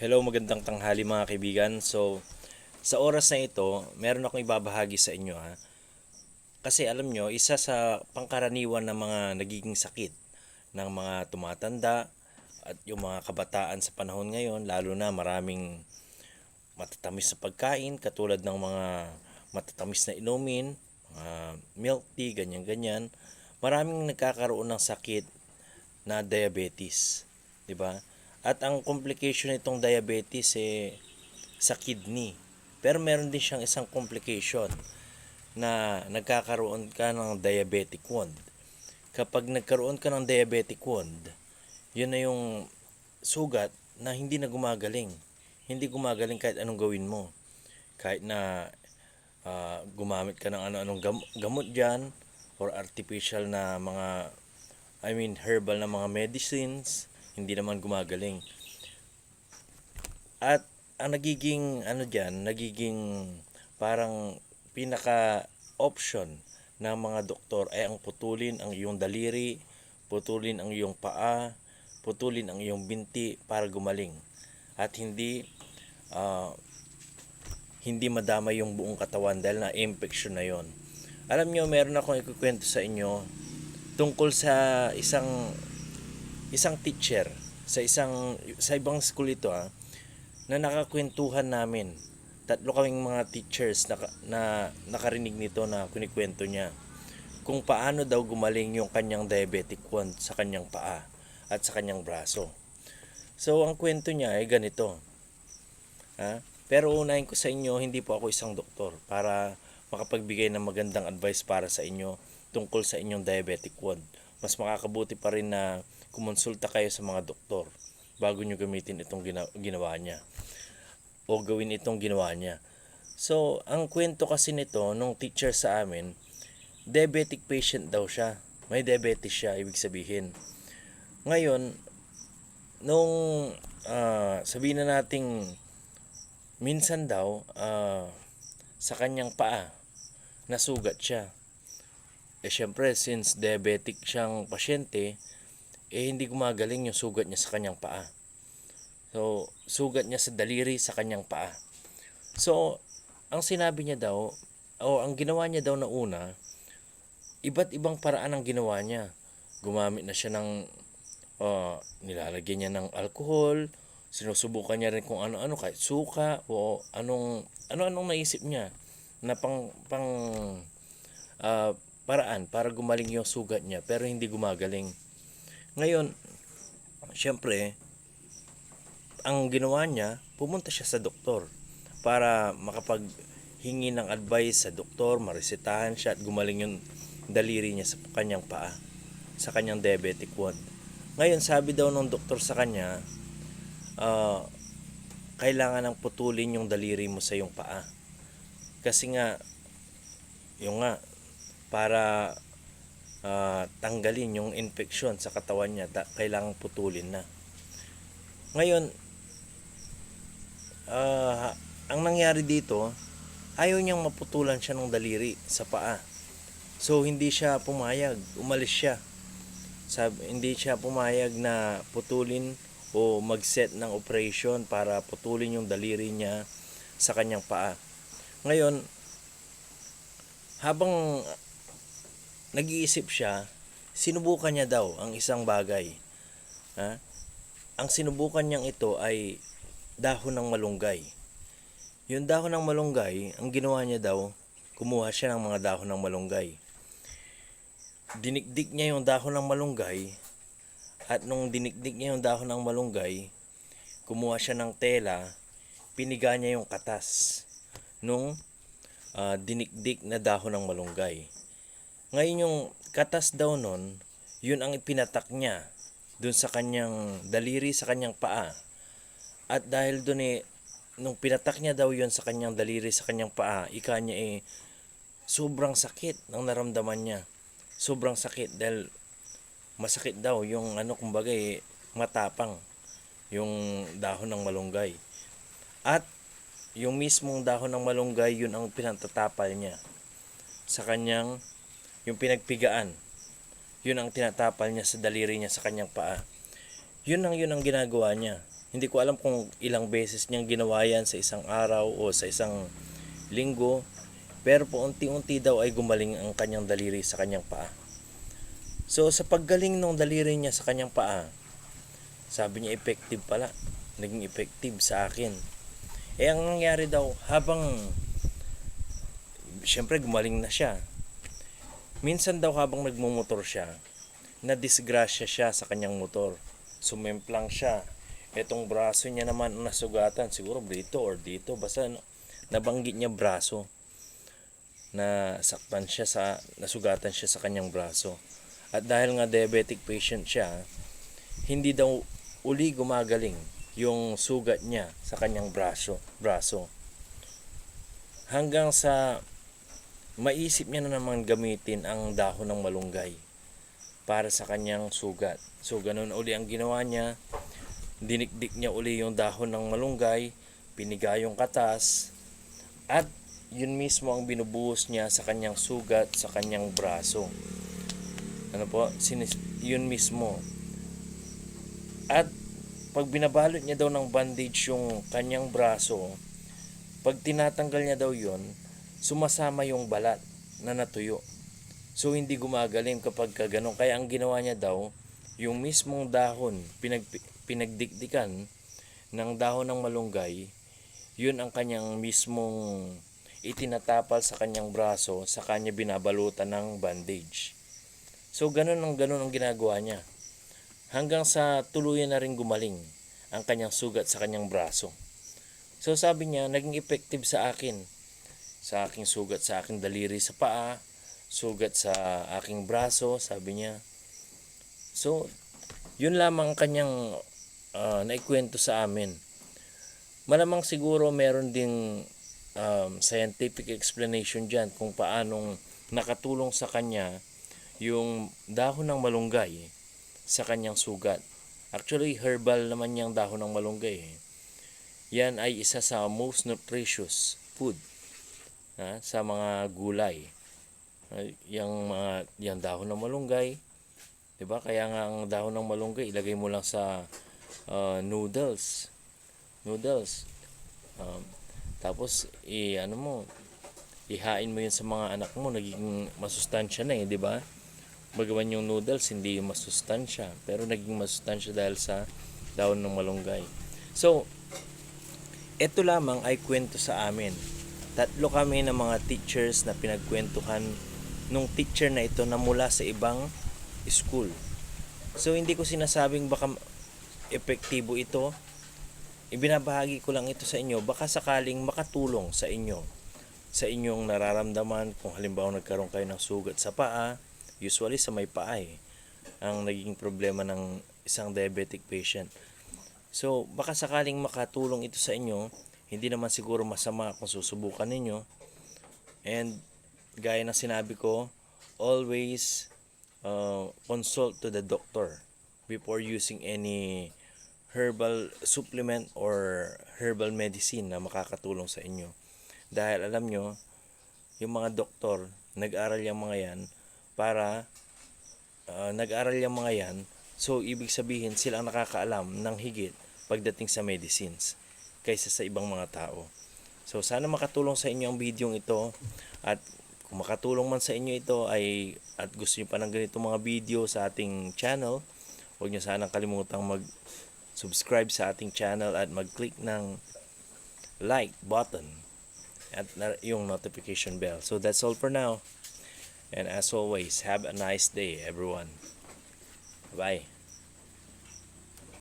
Hello, magandang tanghali mga kaibigan. So, sa oras na ito, meron akong ibabahagi sa inyo ha. Kasi alam nyo, isa sa pangkaraniwan ng mga nagiging sakit ng mga tumatanda at yung mga kabataan sa panahon ngayon, lalo na maraming matatamis na pagkain katulad ng mga matatamis na inumin, mga milk tea, ganyan-ganyan. Maraming nagkakaroon ng sakit na diabetes, 'di ba? At ang complication nitong diabetes sa kidney. Pero meron din siyang isang complication na nagkakaroon ka ng diabetic wound. Kapag nagkaroon ka ng diabetic wound, yun na yung sugat na hindi na gumagaling. Hindi gumagaling kahit anong gawin mo. Kahit na gumamit ka ng ano-anong gamot dyan or artificial na herbal na mga medicines, hindi naman gumagaling. At ang nagiging nagiging parang pinaka option ng mga doktor ay ang putulin ang iyong daliri, putulin ang iyong paa, putulin ang iyong binti para gumaling. At ah, hindi madama yung buong katawan dahil na infection na yon. Alam nyo, meron akong ikukwento sa inyo tungkol sa isang teacher sa ibang school ito na nakakwentuhan namin. Tatlo kaming mga teachers na nakarinig nito na kunikwento niya kung paano daw gumaling yung kanyang diabetic wound sa kanyang paa at sa kanyang braso. So ang kwento niya ay ganito. Pero unahin ko sa inyo, hindi po ako isang doktor para makapagbigay ng magandang advice para sa inyo tungkol sa inyong diabetic wound. Mas makakabuti pa rin na kumonsulta kayo sa mga doktor bago nyo gamitin itong ginawa niya o gawin itong ginawa niya. So, ang kwento kasi nito nung teacher sa amin, diabetic patient daw siya. May diabetes siya, ibig sabihin. Ngayon, nung sabihin na nating minsan daw sa kanyang paa nasugat siya. Syempre, since diabetic siyang pasyente, hindi gumagaling yung sugat niya sa kanyang paa. So, sugat niya sa daliri sa kanyang paa. So, ang sinabi niya daw, o ang ginawa niya daw na una, iba't ibang paraan ang ginawa niya. Gumamit na siya ng, nilalagyan niya ng alcohol, sinusubukan niya rin kung ano-ano, kahit suka, o ano-anong naisip niya na paraan para gumaling yung sugat niya, pero hindi gumagaling. Ngayon, syempre, ang ginawa niya, pumunta siya sa doktor para makapaghingi ng advice sa doktor, maresetahan siya at gumaling yung daliri niya sa kanyang paa, sa kanyang diabetic wound. Ngayon, sabi daw ng doktor sa kanya, kailangan ng putulin yung daliri mo sa iyong paa. Kasi nga, para tanggalin yung infection sa katawan niya, kailangan putulin na. Ngayon, ang nangyari dito, ayaw niyang maputulan siya ng daliri sa paa. So, hindi siya pumayag. Umalis siya. Hindi siya pumayag na putulin o mag-set ng operation para putulin yung daliri niya sa kanyang paa. Ngayon, habang nag-iisip siya, sinubukan niya daw ang isang bagay. Ang sinubukan niyang ito ay dahon ng malunggay. Yung dahon ng malunggay, ang ginawa niya daw, kumuha siya ng mga dahon ng malunggay. Dinikdik niya yung dahon ng malunggay, at nung dinikdik niya yung dahon ng malunggay, kumuha siya ng tela, piniga niya yung katas nung dinikdik na dahon ng malunggay. Ngayon yung katas daw nun, yun ang ipinatak niya dun sa kanyang daliri, sa kanyang paa. At dahil dun nung pinatak niya daw yun sa kanyang daliri, sa kanyang paa, sobrang sakit ng naramdaman niya. Sobrang sakit dahil masakit daw yung kumbaga matapang yung dahon ng malunggay. At yung mismong dahon ng malunggay, yun ang pinatatapal niya sa kanyang, yung pinagpigaan. Yun ang tinatapal niya sa daliri niya sa kanyang paa. Yun ang ginagawa niya. Hindi ko alam kung ilang beses niyang ginawa yan sa isang araw o sa isang linggo. Pero po unti-unti daw ay gumaling ang kanyang daliri sa kanyang paa. So sa paggaling ng daliri niya sa kanyang paa, sabi niya effective pala. Naging effective sa akin. Ang nangyari daw habang siyempre gumaling na siya. Minsan daw habang nagmumotor siya, na-disgrasya siya sa kanyang motor. Sumemplang siya. Etong braso niya naman nasugatan, siguro dito or dito, basta nabanggit niya braso. Nasugatan siya sa kanyang braso. At dahil nga diabetic patient siya, hindi daw uli gumagaling yung sugat niya sa kanyang braso. Hanggang sa maisip niya na naman gamitin ang dahon ng malunggay para sa kanyang sugat. So ganun uli ang ginawa niya. Dinikdik niya uli yung dahon ng malunggay, piniga yung katas, at yun mismo ang binubuhos niya sa kanyang sugat sa kanyang braso. Yun mismo. At pag binabalot niya daw ng bandage yung kanyang braso, pag tinatanggal niya daw yun, sumasama yung balat na natuyo. So hindi gumagaling kapag ganun. Kaya ang ginawa niya daw, yung mismong dahon, pinagdikdikan ng dahon ng malunggay, yun ang kanyang mismong itinatapal sa kanyang braso, sa kanya binabalutan ng bandage. So ganun ang ginagawa niya. Hanggang sa tuluyan na rin gumaling ang kanyang sugat sa kanyang braso. So sabi niya, naging effective sa akin. Sa aking sugat sa aking daliri sa paa, sugat sa aking braso, sabi niya. So, yun lamang ang kanyang naikwento sa amin. Malamang siguro meron ding scientific explanation dyan kung paanong nakatulong sa kanya yung dahon ng malunggay sa kanyang sugat. Actually, herbal naman yung dahon ng malunggay. Yan ay isa sa most nutritious food sa mga gulay. Yung dahon ng malunggay, 'di ba? Kaya nga ang dahon ng malunggay ilagay mo lang sa noodles. Tapos ihain mo 'yun sa mga anak mo, naging masustansya na 'di ba? Bagaman yung noodles hindi masustansya, pero naging masustansya dahil sa dahon ng malunggay. So, ito lamang ay kwento sa amin. 3 kami ng mga teachers na pinagkwentuhan nung teacher na ito na mula sa ibang school. So, hindi ko sinasabing baka epektibo ito. Ibinabahagi ko lang ito sa inyo. Baka sakaling makatulong sa inyo. Sa inyong nararamdaman kung halimbawa nagkaroon kayo ng sugat sa paa. Usually sa may paa ang naging problema ng isang diabetic patient. So, baka sakaling makatulong ito sa inyo. Hindi naman siguro masama kung susubukan ninyo. And gaya ng sinabi ko, always consult to the doctor before using any herbal supplement or herbal medicine na makakatulong sa inyo. Dahil alam nyo, yung mga doktor, nag-aral yung mga yan so ibig sabihin sila ang nakakaalam ng higit pagdating sa medicines kaysa sa ibang mga tao. So sana makatulong sa inyo ang video ito, at kung makatulong man sa inyo ito at gusto niyo pa ng ganito mga video sa ating channel, huwag niyo sanang kalimutang mag-subscribe sa ating channel at mag-click ng like button at yung notification bell. So that's all for now. And as always, have a nice day everyone. Bye.